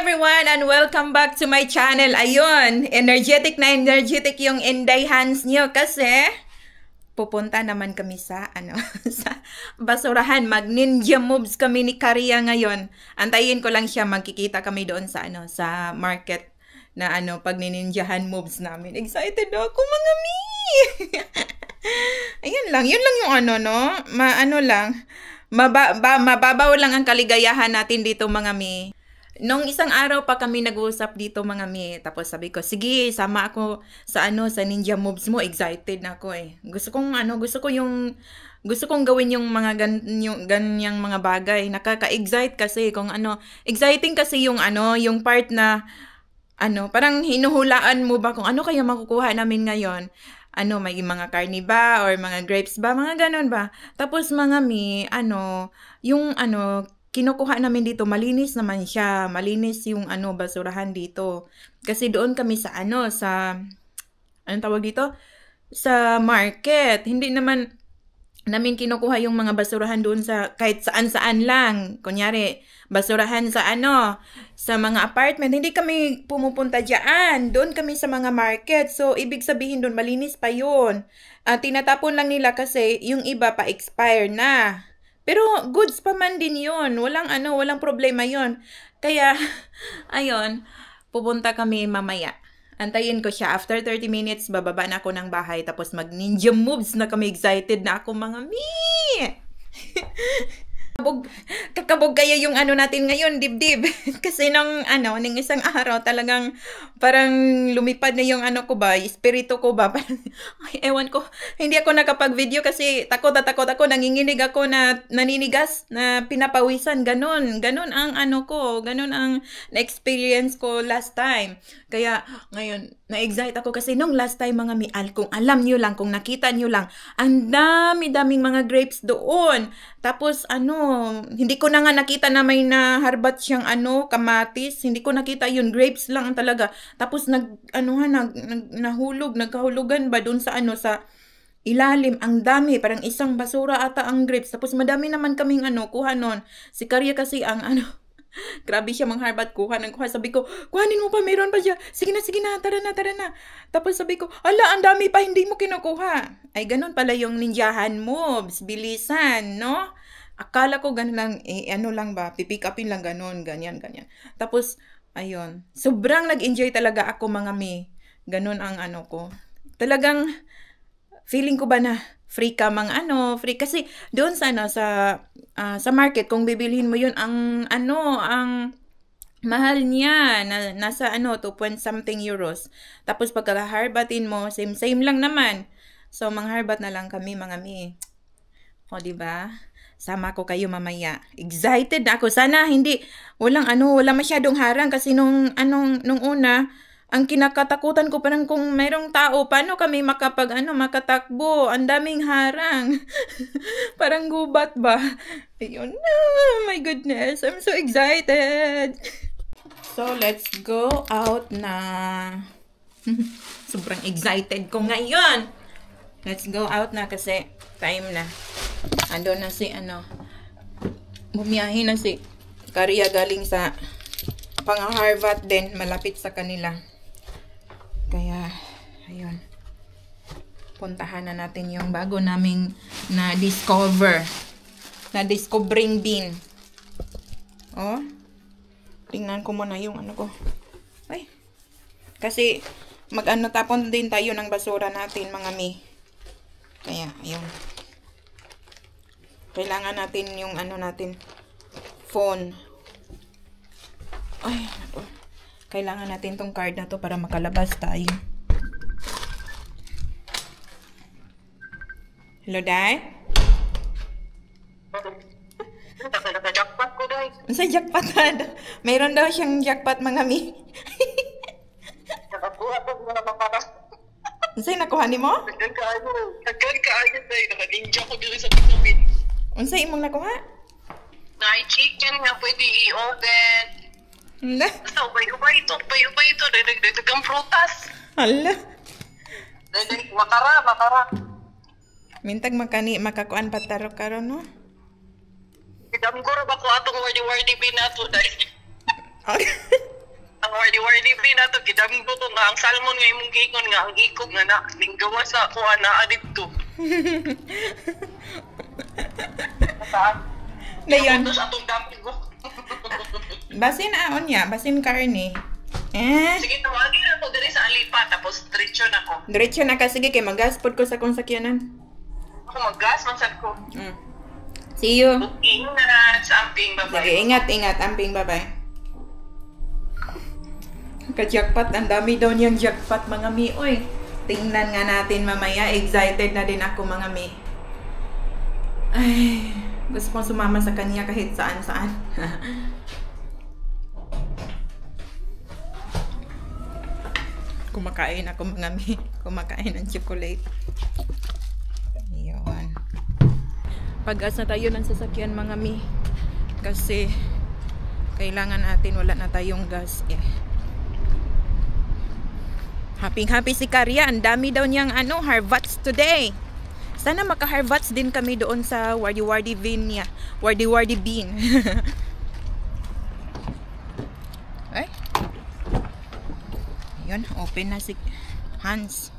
everyone and welcome back to my channel. Ayun, energetic na energetic yung Inday hands nyo kasi pupunta naman kami sa sa basurahan. Mag ninja moves kami ni Karia ngayon. Antayin ko lang siya, magkikita kami doon sa sa market na pag nininjahan moves namin. Excited ako mga mi. Ayun lang, yun lang yung mababaw lang ang kaligayahan natin dito mga mi. Nung isang araw pa kami nag-uusap dito mga mi, tapos sabi ko, sige, sama ako sa sa ninja moves mo. Excited na ako eh. Gusto kong gawin yung mga ganyang mga bagay. Nakaka-excite kasi kung exciting kasi yung yung part na parang hinuhulaan mo ba kung ano kaya makukuha namin ngayon. May mga karni ba or mga grapes ba, mga ganon ba. Tapos mga mi, yung kinukuha namin dito, malinis naman siya. Malinis yung basurahan dito. Kasi doon kami sa sa anong tawag dito? Sa market. Hindi naman namin kinukuha yung mga basurahan doon sa kahit saan-saan lang. Kunyari, basurahan sa sa mga apartment. Hindi kami pumupunta diyan. Doon kami sa mga market. So, ibig sabihin doon, malinis pa yun. Tinatapon lang nila kasi yung iba pa expire na. Pero goods pa man din yun. Walang problema yun. Kaya, ayun, pupunta kami mamaya. Antayin ko siya. After 30 minutes, bababa na ako ng bahay. Tapos mag-ninja moves na kami. Excited na ako mga mi! Kakabog kaya yung natin ngayon, dibdib. Kasi nung isang araw, talagang parang lumipad na yung ko ba, espiritu ko ba. Ay, ewan ko. Hindi ako nakapag-video kasi takot ako. Nanginginig ako na naninigas, na pinapawisan. Ganon ang ganon ang na-experience ko last time. Kaya ngayon, na-excite ako kasi nung last time mga mi, kung alam nyo lang, kung nakita nyo lang, ang daming mga grapes doon. Tapos hindi ko na nga nakita na may naharbat siyang kamatis. Hindi ko nakita yun. Grapes lang talaga. Tapos nagkahulugan ba doon sa sa ilalim. Ang dami. Parang isang basura ata ang grapes. Tapos madami naman kaming kuha nun. Si Karia kasi ang grabe siya mangharbat, kuha. Sabi ko, kuhanin mo pa, meron pa siya. Sige na, tara na. Tapos sabi ko, ala, ang dami pa, hindi mo kinukuha. Ay, ganun pala yung ninjahan moves, bilisan, no? Akala ko ganun lang, lang ba, pipick upin lang ganun, ganyan. Tapos, ayun, sobrang nag-enjoy talaga ako mga mi. Ganun ang ko. Talagang, feeling ko ba na free ka free kasi doon sa sa market kung bibilhin mo yun ang mahal niya nasa 2 point something euros. Tapos pagka-harbatin mo same lang naman. So mangharbat na lang kami mga mi. O di ba? Sama ko kayo mamaya. Excited na ako. Sana wala masyadong harang kasi nung una ang kinakatakutan ko parang kung mayroong tao, paano kami makatakbo? Ang daming harang. Parang gubat ba? Ayun na, my goodness. I'm so excited. So, let's go out na. Sobrang excited ko ngayon. Let's go out na kasi time na. Ando na si bumiyahe na si Karia galing sa pang-harvest din, malapit sa kanila. Kaya, ayun. Puntahan na natin yung bago naming na-discovering bean. Oh. Tingnan ko muna yung ko. Ay. Kasi, tapon din tayo ng basura natin, mga mi. Kaya, ayun. Kailangan natin yung natin. Phone. Ay, naku. Kailangan natin tong card na to para makalabas tayo. Hello, Day? Jackpot ko, Day. Sa jackpot na. Mayroon daw siyang jackpot, mga mi. Nakakuha ko mga mapakas. Unsay nakuha ni mo? Nagkan kaayo, Day. Naka-ninja ko dito sa Pinoy. Unsay imong nakuha? Na-chicken nga pwede i-oven. Hala. Basta ubay ito. Dagang prutas. Hala. Makara. Mintag makakuan pataro karon no? Damguro ba ko atong wardi-wardi binato, Day? Jollibee na to, gidamgo to nga ang salmon nga imong giingon nga ang ikog nga na linggawa sa kuha na adito. Saan? Dayon. Tapos atong damgo. Basin aon niya, basin karne. Sige, tawagin na to diri sa Alipa, tapos diretso na ko. Diretso na ka, sige, kay magaspod ko sa kong sakyanan. Ako mag-gas, mansad ko. See you. Ingat na sa amping, bye-bye. Sige, ingat, amping, bye-bye. Ka-jackpot, ang dami daw niyang jackpot, mga mi. Oy, tingnan nga natin mamaya. Excited na din ako, mga mi. Ay, gusto kong sumama sa kanya kahit saan-saan. Kumakain ako, mga mi. Kumakain ng chocolate. Ayun. Pag-gas na tayo ng sasakyan, mga mi. Kasi kailangan natin, wala na tayong gas eh. Happy si Karya. Ang dami daw niyang harvats today. Sana maka-harvats din kami doon sa Wardi Bean niya. Wardi Bean. Ay. Yun, open na si Hans.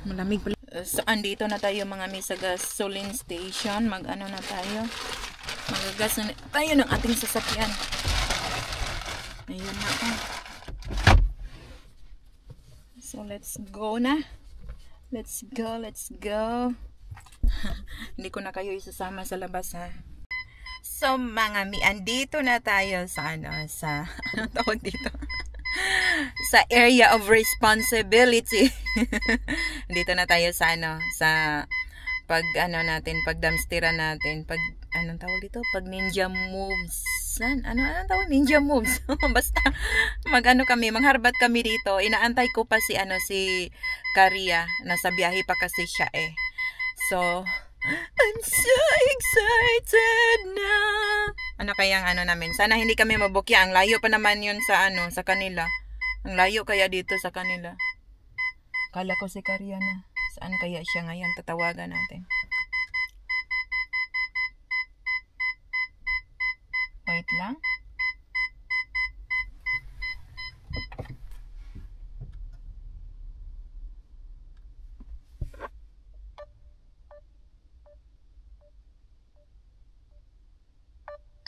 Malamig pala. So, andito na tayo, mga mi, sa gasoline station. Mag-ano na tayo. Magagas na tayo ng ating sasakyan. Ayun na. So, let's go na. Let's go. Hindi ko na kayo isasama sa labas, ha. So, mga mi, andito na tayo sa sa anong tawag dito? Sa area of responsibility. Dito na tayo sa sa pag dumpsteran natin, pag anong tawag dito? Pag ninja moves. Anong tawag? Ninja moves. Basta mangharbat kami dito. Inaantay ko pa si Karya. Nasa biyahe pa kasi siya eh. So, I'm so excited na. Ano kayang namin? Sana hindi kami mabukya. Ang layo pa naman yun sa sa kanila. Ang layo kaya dito sa kanila. Kala ko si Karya na. Saan kaya siya ngayon? Tatawagan natin. Wait lang.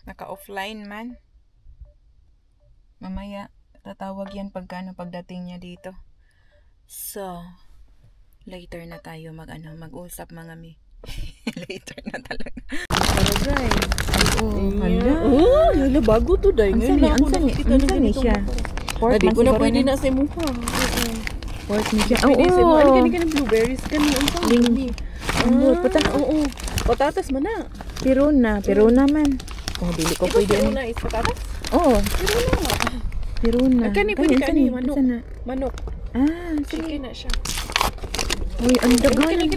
Naka-offline man. Mamaya tatawag yan pagdating niya dito. So, later na tayo mag-usap, mga mi. Later na talaga. Talaga hala, bago to day. Ansan ni siya? Pork man ko na siguro pwede na. na sa mukha. Pork ni siya. Pwede sa mukha. Ano ka ng blueberries ka niya? Oo. Patatas man na. Piruna man. Oh, dili ko pwede. Piruna is patatas? Oo. Piruna. Kani pwede ka ni manok. Sige. Chicken na siya. Uy, ang daghan.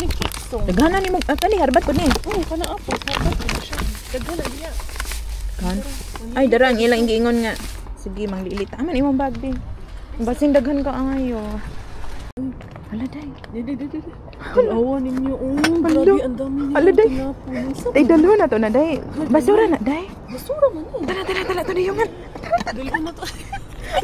Daghanan ni mo. Kani harbat ko ni. Oo, kana apo. Harbat ko na siya. Daghanan niya. Kan? Ay, darang ilang giingon nga. Sige, manglilit. Aman imong bag din. Basing daghan ka ayo. Hala day. Didi. Awa ninyo. Grabe ang dami niya. Hala day. Day dalo na to na day. Basura na day. Basura man eh. Tara dayungan. Dali ko na to.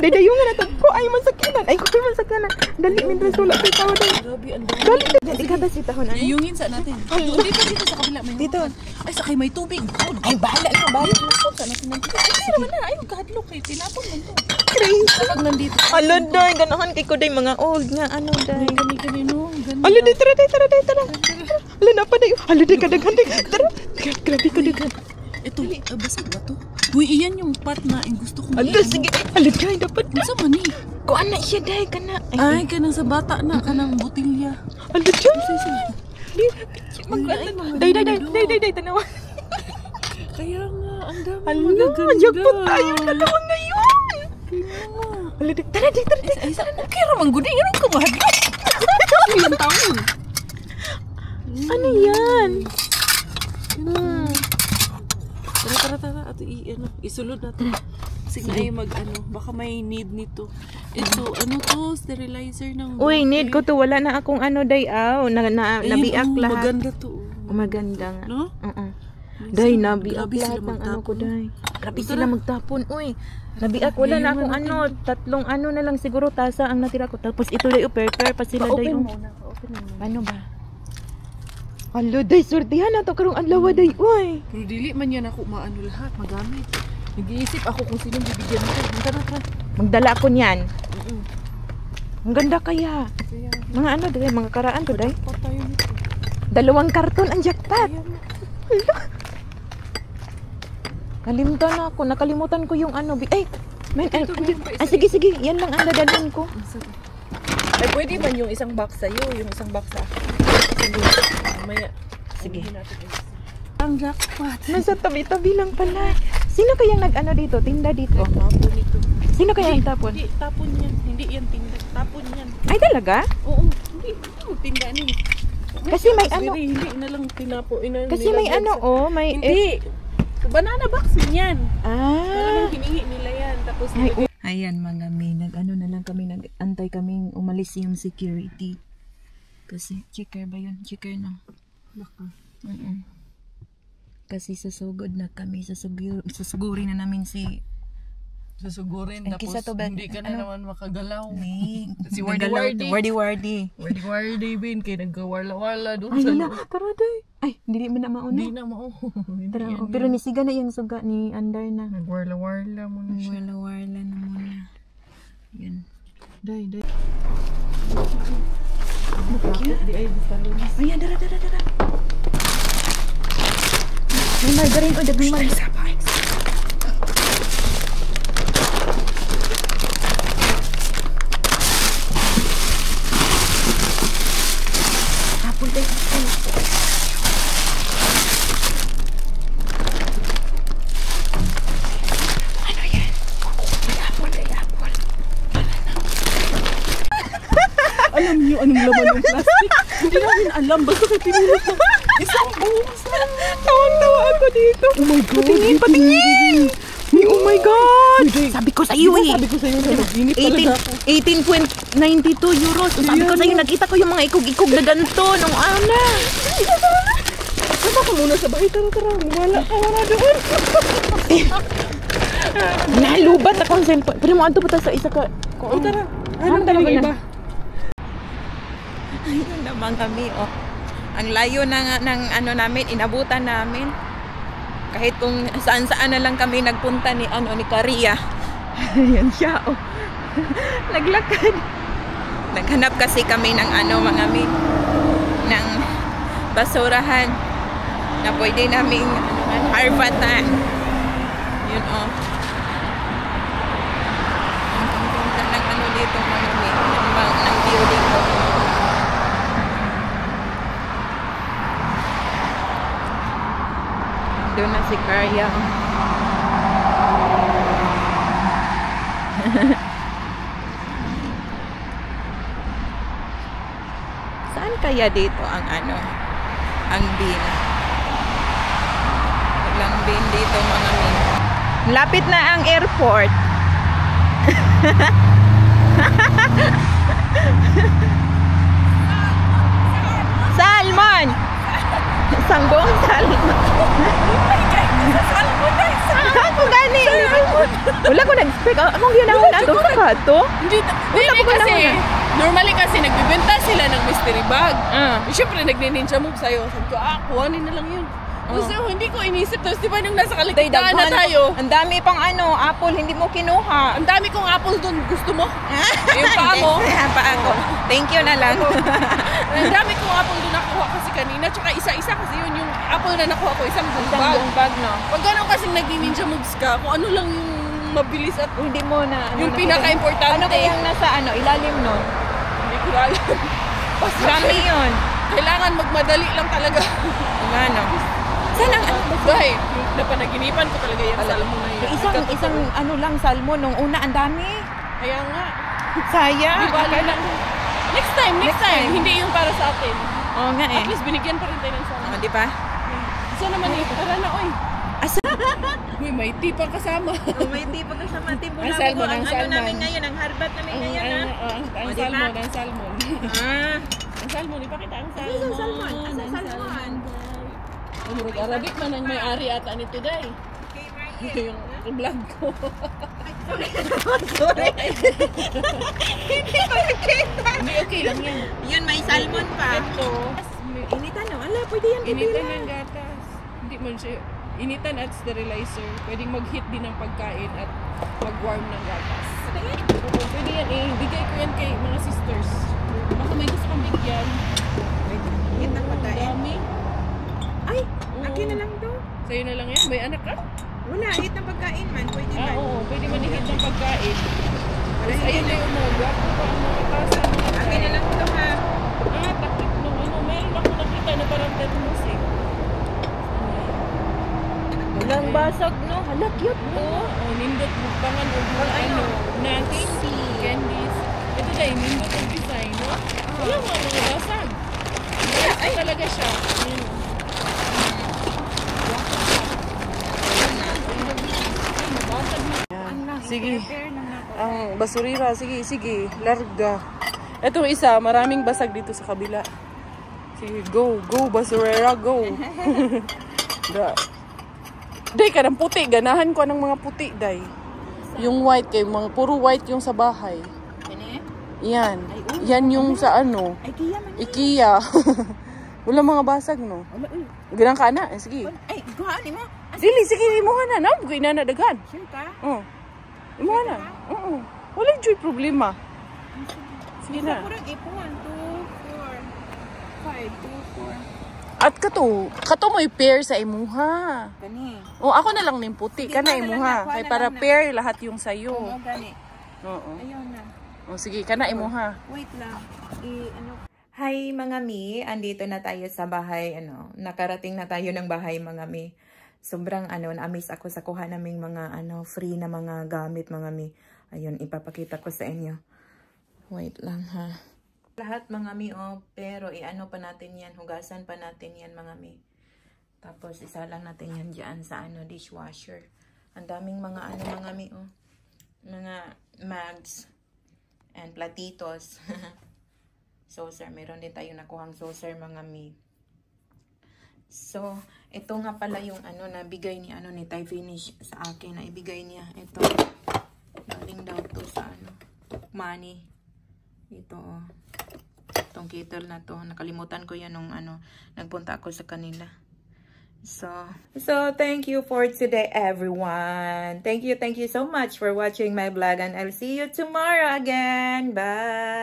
Day dayungan na to. Ko ay man sakyanan. Ay ko man sakyanan. Dali min resula kay tao day. Grabe ang dami. Dali ikabas itahon ano. Yuyungin sa natin. Dito sa kabila may Dito. Ay sakay may tubig. Ay bahala ikaw bahala. Sa natin ng tubig. Ay naman na. Ayaw kahadlok eh. Tinapon man to. Crazy. Pag nandito. Hala day ganahan kay ko day mga old nga day. Kani no. Hala day tara. Hala na pa day. Hala day kadaghan day. Tara. Grabe ko daghan. Ito, basag ba to? Uy, iyan yung part na yung gusto kong Hala sige. Hala day dapat. Unsa man ni? Ko ana siya day kana. Ay, kanang sa bata na, kanang botilya. Hala day. Day tanawa. Kaya nga, ang dami Hala, magaganda. jackpot tayo dalawa ngayon. Kaya nga. Hala day. Tara. Ay, saan? Okay, ramang gudi. Yan ang kumahadlok. Ilang taon. Ano yan? Tara. Ato isulod natin. Kasi nga ay baka may need nito. Ito, sterilizer ng... Uy, need ko to. Wala na akong day aw. Nabiak lahat. Maganda to. Maganda nga. No? Oo. Day, nabiak Grabe lahat sila ng ano ko, magtapon. day. Grabe Tara. sila magtapon, uy. Nabiak, wala na akong ano. Tatlong ano na lang siguro tasa ang natira ko. Tapos ito, day, pair pa sila, day. Pa-open Oh. muna. Pa-open muna. Paano ba? Alo, day, sortihan na to karong adlaw, day, uy. Pero dili man yan ako maano lahat, magamit. Nag-iisip ako kung sinong bibigyan ko. Tara. Magdala ako niyan. Mm-mm. Ang ganda kaya. Kaya, Mga ano, day, mga karaan to, day. pa tayo nito. 2 karton ang jackpot. Kaya na. Kalimutan na ako. Nakalimutan ko yung ano. Ay, man, Ito, meron pa isa sige. Yan lang ang dadalhin ko. Ay, pwede man yung isang box sa'yo, yung isang box sa akin. Sige. Mamaya. Sige. Ang jackpot. Nasa tabi-tabi lang pala. Sino kayang nag-ano dito? Tinda dito? Tapon nito. Sino kaya ang tapon? Hindi, tapon yan. Hindi yan tinda. Tapon yan. Ay, talaga? Oo. Hindi tinda ni. Kasi may ano. Hindi na lang tinapo. Kasi may ano, oh. May Hindi. Banana box yan. Ah. Hiningi nila yan. Tapos Ayan mga may, nag-ano na lang kami, nag-antay kaming umalis yung security. Kasi, checker ba yun? Checker na. Kasi sasugod na kami, sasugurin na namin si... susugurin. Ang Tapos kisa to ba- hindi ka na naman makagalaw. May, Si Wardy. Wardy. Wardy bin. Kaya nagkawarla-warla doon Ay, sa hala, tara day. Ay, hindi mo na mauna. Hindi na mao. Tara, oh, pero nisiga na yung suga ni Andar na. Nagwarla-warla muna siya. Wala na muna. Yan. Day. Di ay, basta lunas. Ayan, dara. May margarine o dagang margarine. Apple day. Ano yan? May apple. Alam niyo anong laman ng plastic? Hindi namin alam. Basta kayo pinulot ng isang buong. Tawang-tawa ako dito. Oh my God. Patingin! Oh my God! Sabi ko sa iyo eh. Sabi ko sa'yo na nag-init talaga ako. 18.92 euros. Sabi ko sa iyo, nakita ko yung mga ikog-ikog na ganito nung ana. Sama ka muna sa bahay. Tara. Wala ka doon. Nalubat ako ang cellphone. Pero mo ato pa sa isa ka. O tara. Ano Ano talaga yung na? iba? Ayun naman kami, oh. Ang layo ng ano namin, inabutan namin. Kahit kung saan-saan na lang kami nagpunta ni Karia. Ayan siya, oh. Naglakad. Naghanap kasi kami ng ng basurahan na pwede naming harvatan. Yun, oh. Ang ganda ng dito, ng view dito. Doon na si Karya. Saan kaya dito ang ang bin? Walang bin dito mga min. Lapit na ang airport. Salmon! Sanggong salmon. Ako gani. Wala ko nag-expect. Among ginahon ato sa kato. Hindi kasi, normally kasi nagbibenta sila ng mystery bag. Siyempre nagni-ninja move sa'yo. Sabi ko, kuhanin na lang yun. Kasi hindi ko inisip. Tapos di ba nung nasa kaligtaan na tayo? Ang dami pang apple, hindi mo kinuha. Ang dami kong apple doon. Gusto mo? Yung paa mo? Paa ko. Thank you na lang. Ang dami kong apple doon nakuha kasi kanina. Tsaka isa-isa kasi yun yung apple na nakuha ko. Isang buong bag. Bag, no? Pag gano'n kasing nagni-ninja moves ka, kung ano lang yung mabilis at Hindi mo na. yung pinaka-importante. Ano kayang nasa ilalim no? Hindi ko alam. Dami yun. Kailangan magmadali lang talaga. Ano? Saan ang Dahil, napanaginipan ko talaga yung salmon na yun. Isang lang salmon nung una ang dami. Kaya nga. Sayang. Di ba lang. Next time. Hindi yung para sa atin. Oo nga eh. At least binigyan pa rin tayo ng salmon. Di ba? So naman tara na, oy. Asa? Uy, may tipa kasama. May tipag sa matim. Ang salmon, ang salmon. namin ngayon, ang harbat namin ngayon. Ang O, di ba? salmon. Ang salmon, ipakita ang salmon. Asan salmon? Asan salmon? Umurog Arabic man ang may-ari ata nito, day. Yung vlog ko. Sorry. Hindi, okay lang yan. Yun, may salmon pa. Ito. Initan no? Ala, pwede yan. Initan ng gatas. Hindi man siya. Initan at sterilizer. Pwedeng mag-heat din ng pagkain at mag-warm ng gatas. Oo, pwede yan eh. Bigay ko yan kay mga sisters. Baka may gusto kang bigyan. Hit ng pagkain. Dami. Ay, akin na lang to. Sa'yo na lang yan. May anak ka? Wala, hit ng pagkain man. Pwede man. Oo. Pwede man i-heat ng pagkain. Tapos ayun na yung mga gwapo pa ang mga tasa. Akin na lang to ha. Takip nung ano. Meron ako nakita na parang termos eh. Walang basag no. Hala, cute no. Nindot mukbangan o ano. Nuts. Candies. Ito dahil nindot ang design, no? Wala mga basag. Ay, talaga siya. Ayun. Sige. Ang basurira. Sige. Larga. Ito isa. Maraming basag dito sa kabila. Sige. Go. Basurera. Go. Day ka ng puti. Ganahan ko ng mga puti, day. Yung white kay mga puro white yung sa bahay. Yan. Yan yung sa ano. IKEA. Wala mga basag, no? Ganang ka na. Sige. Ay, guhaan mo. Dili, sige, imuha na. Nam, kaya inanadagan. Sure ka? Oo. Imuha na. Oo. Walang joy problema. Sige na. Kurang ipon. 2, 4, 5, 2, 4. At kato mo i-pair sa imuha. Gani. O, ako na lang ng puti. Kana imuha. Kaya para pair lahat yung sayo. Oo, gani. Oo. Ayun na. O, sige, kana imuha. Wait lang. Hi mga mi, andito na tayo sa bahay, nakarating na tayo ng bahay mga mi. Sobrang na-amaze ako sa kuha naming mga free na mga gamit mga mi. Ayun, ipapakita ko sa inyo. Wait lang ha. Lahat mga mi pero pa natin yan, hugasan pa natin yan mga mi. Tapos isa lang natin yan dyan sa dishwasher. Ang daming mga mga mi mga mags and platitos. Saucer. Meron din tayo nakuhang saucer mga mi. So, ito nga pala yung nabigay ni ni Thai Finish sa akin. Na ibigay niya. Ito. Galing daw to sa money. Ito itong kettle na to. Nakalimutan ko yan nung nagpunta ako sa kanila. So thank you for today everyone. Thank you so much for watching my vlog and I'll see you tomorrow again. Bye!